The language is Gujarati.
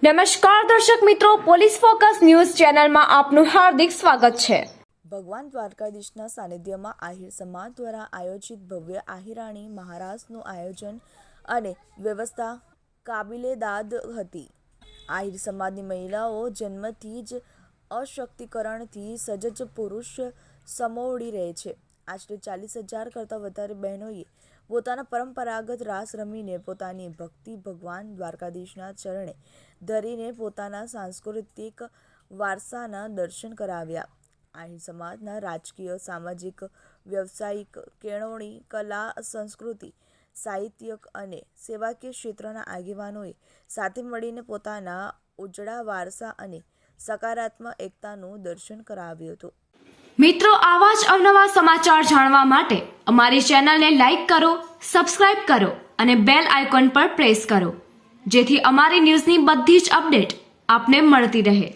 નમસ્કાર દર્શક મિત્રો, પોલીસ ફોકસ ન્યૂઝ ચેનલમાં આપનું હાર્દિક સ્વાગત છે। ભગવાન દ્વારકાધીશના સાનિધ્યમાં આહિર સમાજ દ્વારા આયોજિત ભવ્ય આહિરાણી મહારાસનું આયોજન અને વ્યવસ્થા કાબિલેદાદ હતી। આહિર સમાજની મહિલાઓ જન્મથી જ અશક્તિકરણથી સજ્જ પુરુષ સમોવડી રહે છે। આશરે 40,000 કરતાં વધારે બહેનોએ પોતાના પરંપરાગત રાસ રમીને પોતાની ભક્તિ ભગવાન દ્વારકાધીશના ચરણે ધરીને પોતાના સાંસ્કૃતિક વારસાના દર્શન કરાવ્યા। આહિર સમાજના રાજકીય, સામાજિક, વ્યવસાયિક, કેળવણી, કલા, સંસ્કૃતિ, સાહિત્યિક અને સેવાકીય ક્ષેત્રના આગેવાનોએ સાથે મળીને પોતાના ઉજળા વારસા અને સકારાત્મક એકતાનું દર્શન કરાવ્યું હતું। મિત્રો, આવા જ અવનવા સમાચાર જાણવા માટે અમારી ચેનલને લાઈક કરો, સબસ્ક્રાઇબ કરો અને બેલ આઇકોન પર પ્રેસ કરો, જેથી અમારી ન્યૂઝની બધી જ અપડેટ આપને મળતી રહે।